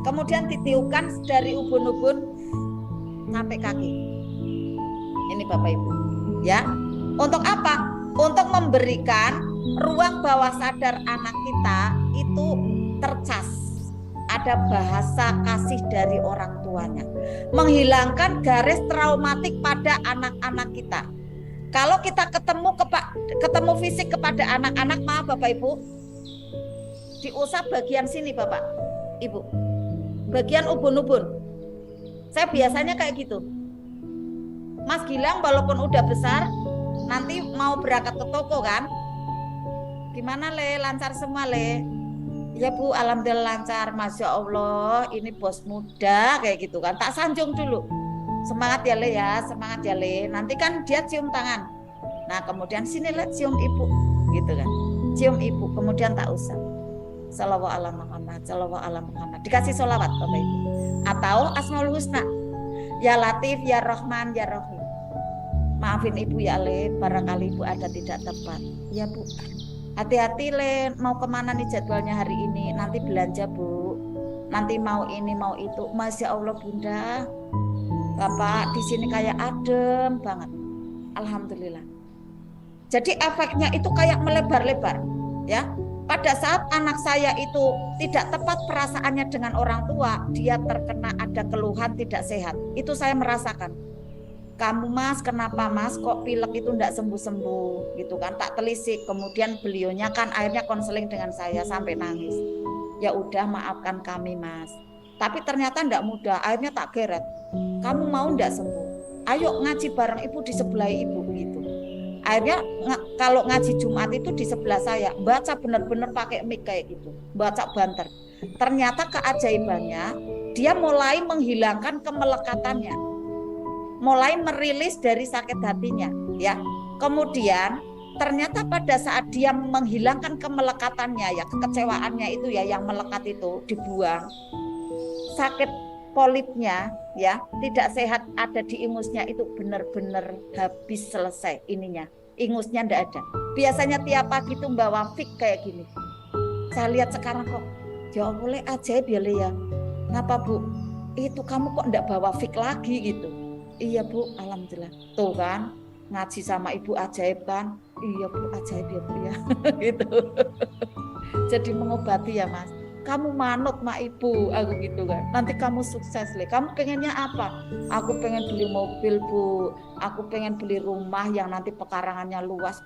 Kemudian ditiupkan dari ubun-ubun sampai kaki. Ini Bapak Ibu ya. Untuk apa? Untuk memberikan ruang bawah sadar anak kita itu tercas. Ada bahasa kasih dari orang tuanya. Menghilangkan garis traumatik pada anak-anak kita. Kalau kita ketemu fisik kepada anak-anak, maaf Bapak Ibu, diusap bagian sini Bapak Ibu, bagian ubun-ubun. Saya biasanya kayak gitu. Mas Gilang walaupun udah besar, nanti mau berangkat ke toko kan, gimana Le, lancar semua Le? Ya Bu, alhamdulillah lancar, Masya Allah, ini bos muda kayak gitu kan. Tak sanjung dulu, semangat ya Le ya, semangat ya Le. Nanti kan dia cium tangan, nah kemudian sini Le, cium ibu gitu kan, cium ibu, kemudian tak usah Shallallahu ala Muhammad, Shallallahu ala Muhammad, dikasih sholawat Bapak Ibu, atau Asmaul Husna, Ya Latif, Ya Rahman, Ya Rahim. Maafin Ibu ya Le, barangkali Ibu ada tidak tepat. Ya Bu, hati-hati Le, mau kemana nih jadwalnya hari ini? Nanti belanja Bu, nanti mau ini mau itu. Masya Allah Bunda, Bapak di sini kayak adem banget. Alhamdulillah. Jadi efeknya itu kayak melebar-lebar ya. pada saat anak saya itu tidak tepat perasaannya dengan orang tua, dia terkena ada keluhan tidak sehat, itu saya merasakan. Kamu mas, kenapa mas kok pilek itu tidak sembuh-sembuh gitu kan, tak telisik. Kemudian beliaunya kan akhirnya konseling dengan saya sampai nangis. Ya udah maafkan kami mas, tapi ternyata tidak mudah. Akhirnya tak geret, kamu mau tidak sembuh, ayo ngaji bareng ibu di sebelah ibu gitu. Akhirnya kalau ngaji Jumat itu di sebelah saya, baca benar-benar pakai mic kayak gitu, baca banter. Ternyata keajaibannya dia mulai menghilangkan kemelekatannya, mulai merilis dari sakit hatinya ya. Kemudian ternyata pada saat dia menghilangkan kemelekatannya ya, kekecewaannya itu ya yang melekat itu dibuang, sakit polipnya ya tidak sehat ada di ingusnya itu benar-benar habis, selesai ininya, ingusnya ndak ada. Biasanya tiap pagi tuh bawa fik kayak gini, saya lihat sekarang kok ya boleh ajaib ya Lea. Ngapa bu, itu kamu kok ndak bawa fik lagi gitu? Iya bu, alhamdulillah. Tuh kan ngaji sama ibu ajaib kan? Iya bu, ajaib ya bu ya. Gitu. Jadi mengobati ya mas. Kamu manut mak ibu, aku gitu kan. Nanti kamu sukses Le. Kamu pengennya apa? Aku pengen beli mobil bu, aku pengen beli rumah yang nanti pekarangannya luas.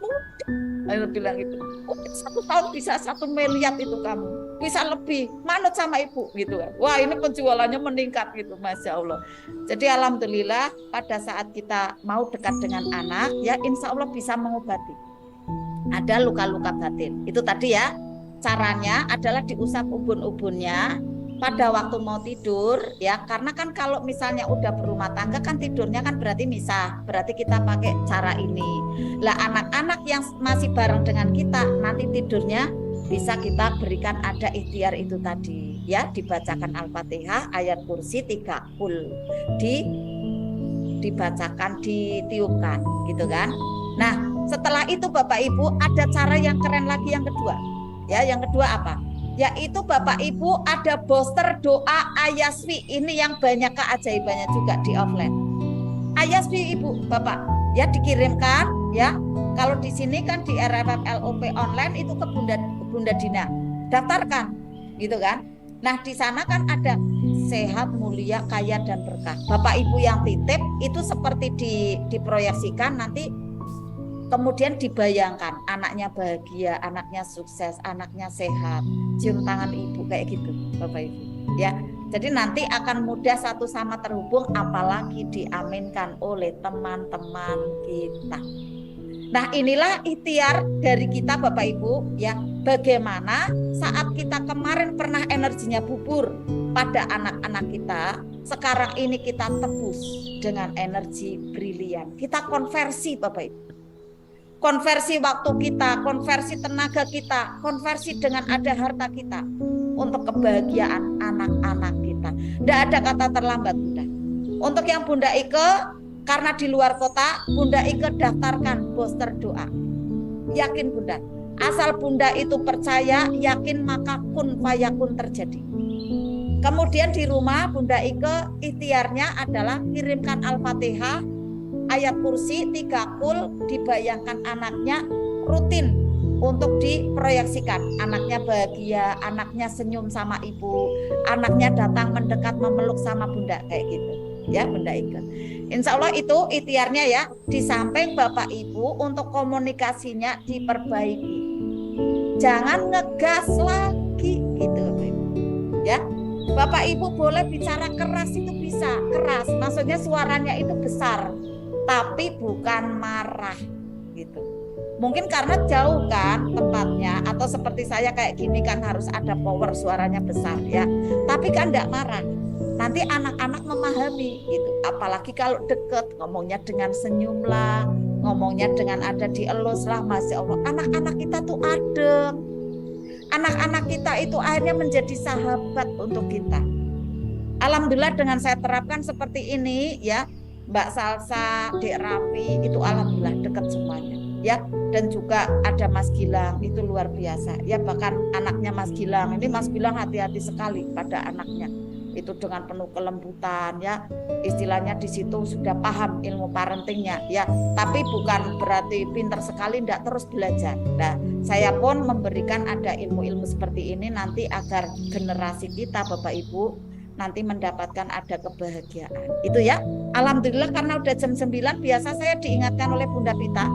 Aku bilang itu. Oh, 1 tahun bisa 1 miliar itu kamu, bisa lebih. Manut sama ibu gitu kan. Wah ini penjualannya meningkat gitu, masya Allah. Jadi alhamdulillah pada saat kita mau dekat dengan anak ya, insya Allah bisa mengobati. Ada luka-luka batin. Itu tadi ya. Caranya adalah diusap ubun-ubunnya pada waktu mau tidur ya, karena kan kalau misalnya udah berumah tangga kan tidurnya kan berarti misah, berarti kita pakai cara ini. Lah anak-anak yang masih bareng dengan kita nanti tidurnya bisa kita berikan ada ikhtiar itu tadi ya, dibacakan Al-Fatihah, ayat kursi 3 kul, dibacakan, ditiupkan gitu kan. Nah setelah itu Bapak Ibu ada cara yang keren lagi yang kedua. Ya, yang kedua apa? Yaitu Bapak Ibu ada booster doa Ayaswi. Ini yang banyak keajaibannya juga di offline. Ayaswi Ibu, Bapak, ya dikirimkan ya. Kalau di sini kan di RFF LOP online itu ke Bunda Dina. Daftarkan, gitu kan? Nah, di sana kan ada sehat, mulia, kaya dan berkah. Bapak Ibu yang titip itu seperti diproyeksikan nanti. Kemudian dibayangkan anaknya bahagia, anaknya sukses, anaknya sehat, cium tangan ibu kayak gitu Bapak Ibu ya. Jadi nanti akan mudah satu sama terhubung, apalagi diaminkan oleh teman-teman kita. Nah inilah ikhtiar dari kita Bapak Ibu ya, bagaimana saat kita kemarin pernah energinya bubur pada anak-anak kita, sekarang ini kita tebus dengan energi brilian. Kita konversi Bapak Ibu. Konversi waktu kita, konversi tenaga kita, konversi dengan ada harta kita untuk kebahagiaan anak-anak kita. Tidak ada kata terlambat Bunda. Untuk yang Bunda Ike karena di luar kota, Bunda Ike daftarkan booster doa. Yakin Bunda, asal Bunda itu percaya, yakin maka kun fayakun terjadi. Kemudian di rumah Bunda Ike ikhtiarnya adalah kirimkan Al-Fatihah, ayat kursi 3 kul, dibayangkan anaknya rutin untuk diproyeksikan. Anaknya bahagia, anaknya senyum sama ibu, anaknya datang mendekat memeluk sama Bunda kayak gitu ya Bunda Ike. Insya Allah itu ikhtiarnya ya. Di samping Bapak Ibu untuk komunikasinya diperbaiki, jangan ngegas lagi gitu Bapak Ibu ya. Bapak Ibu boleh bicara keras, itu bisa keras, maksudnya suaranya itu besar tapi bukan marah gitu. Mungkin karena jauh kan tempatnya, atau seperti saya kayak gini kan harus ada power, suaranya besar ya. Tapi kan enggak marah. Nanti anak-anak memahami gitu. Apalagi kalau deket, ngomongnya dengan senyum lah, ngomongnya dengan ada dielus lah, Masya Allah. Anak-anak kita tuh adem. Anak-anak kita itu akhirnya menjadi sahabat untuk kita. Alhamdulillah dengan saya terapkan seperti ini ya, Mbak Salsa, Dek Rafi, itu alhamdulillah dekat semuanya ya. Dan juga ada Mas Gilang, itu luar biasa ya. Bahkan anaknya Mas Gilang, ini Mas Gilang hati-hati sekali pada anaknya. itu dengan penuh kelembutan ya, istilahnya di situ sudah paham ilmu parentingnya ya, tapi bukan berarti pintar sekali tidak terus belajar. Nah, saya pun memberikan ada ilmu-ilmu seperti ini nanti agar generasi kita Bapak Ibu nanti mendapatkan ada kebahagiaan. Itu ya. Alhamdulillah karena udah jam 9 biasa saya diingatkan oleh Bunda Pita.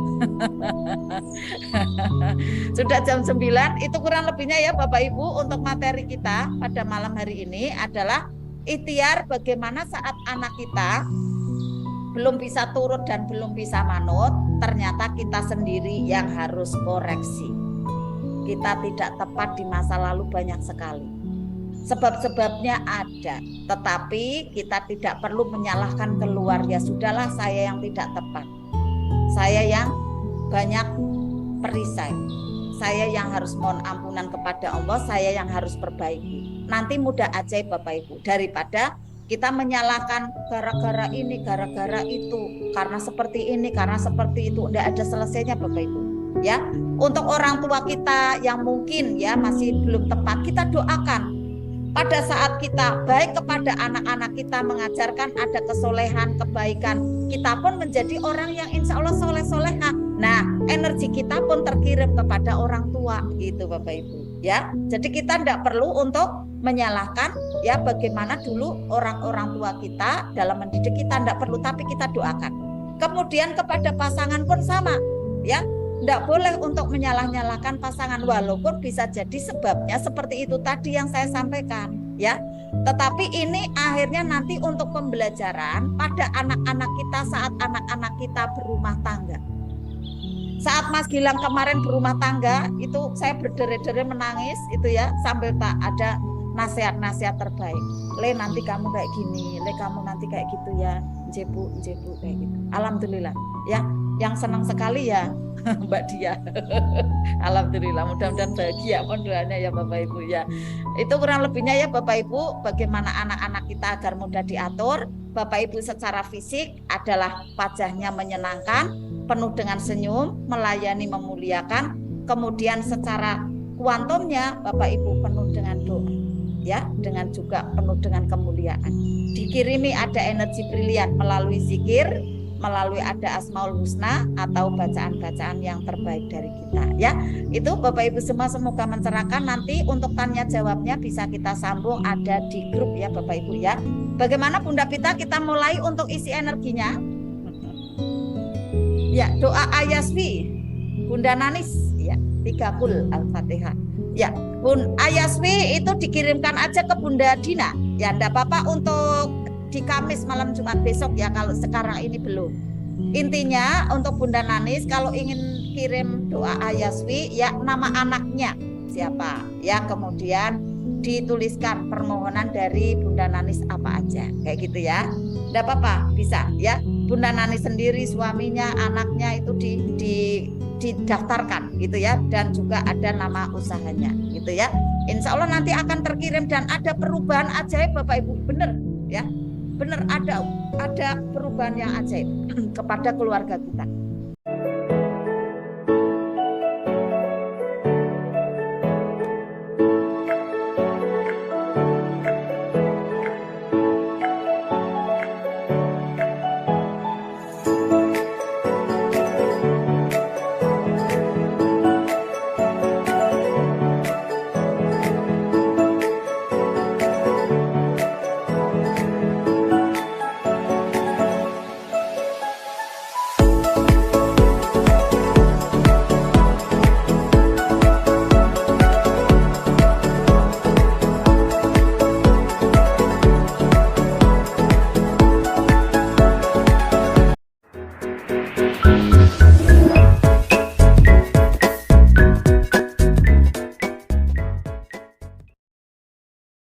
Sudah jam 9, itu kurang lebihnya ya Bapak Ibu untuk materi kita pada malam hari ini adalah ikhtiar bagaimana saat anak kita belum bisa turut dan belum bisa manut, ternyata kita sendiri yang harus koreksi. Kita tidak tepat di masa lalu banyak sekali. Sebab-sebabnya ada, tetapi kita tidak perlu menyalahkan keluar. Ya sudahlah, saya yang tidak tepat, saya yang banyak perisai, saya yang harus mohon ampunan kepada Allah, saya yang harus perbaiki. Nanti mudah ajaib Bapak Ibu, daripada kita menyalahkan gara-gara ini, gara-gara itu, karena seperti ini, karena seperti itu, tidak ada selesainya Bapak Ibu. Ya, untuk orang tua kita yang mungkin ya masih belum tepat, kita doakan. Pada saat kita baik kepada anak-anak kita, mengajarkan ada kesolehan, kebaikan, kita pun menjadi orang yang insya Allah soleh-soleha. Nah, energi kita pun terkirim kepada orang tua, gitu Bapak Ibu. Ya, jadi kita tidak perlu untuk menyalahkan ya bagaimana dulu orang-orang tua kita dalam mendidik kita, tidak perlu, tapi kita doakan. Kemudian kepada pasangan pun sama, ya. Tidak boleh untuk menyalah-nyalahkan pasangan, walaupun bisa jadi sebabnya seperti itu tadi yang saya sampaikan ya. Tetapi ini akhirnya nanti untuk pembelajaran pada anak-anak kita saat anak-anak kita berumah tangga. Saat Mas Gilang kemarin berumah tangga itu saya berdere-dere menangis itu ya, sambil tak ada nasihat-nasihat terbaik. Le nanti kamu kayak gini, le kamu nanti kayak gitu ya, jebu kayak gitu. Alhamdulillah ya, yang senang sekali ya Mbak Dia. Alhamdulillah, mudah-mudahan bahagia pun doanya ya Bapak Ibu ya. Itu kurang lebihnya ya Bapak Ibu, bagaimana anak-anak kita agar mudah diatur. Bapak Ibu secara fisik adalah wajahnya menyenangkan, penuh dengan senyum, melayani, memuliakan. Kemudian secara kuantumnya Bapak Ibu penuh dengan doa ya, dengan juga penuh dengan kemuliaan. Dikirimi ada energi brilian melalui zikir, melalui ada Asmaul Husna atau bacaan-bacaan yang terbaik dari kita ya. Itu Bapak Ibu semua semoga mencerahkan. Nanti untuk tanya jawabnya bisa kita sambung ada di grup ya Bapak Ibu ya. Bagaimana Bunda Pita, kita mulai untuk isi energinya. Ya, doa Ayaswi Bunda Nanis ya, 3 kul Al-Fatihah. Ya, Bun Ayaswi itu dikirimkan aja ke Bunda Dina. Ya, enggak apa-apa untuk di Kamis malam Jumat besok ya, kalau sekarang ini belum. Intinya untuk Bunda Nanis kalau ingin kirim doa Ayaswi ya, nama anaknya siapa ya, kemudian dituliskan permohonan dari Bunda Nanis apa aja kayak gitu ya. Enggak apa-apa, bisa ya. Bunda Nanis sendiri, suaminya, anaknya itu didaftarkan gitu ya, dan juga ada nama usahanya gitu ya. Insya Allah nanti akan terkirim dan ada perubahan ajaib Bapak Ibu, bener ya. Benar ada perubahan yang ajaib kepada keluarga kita.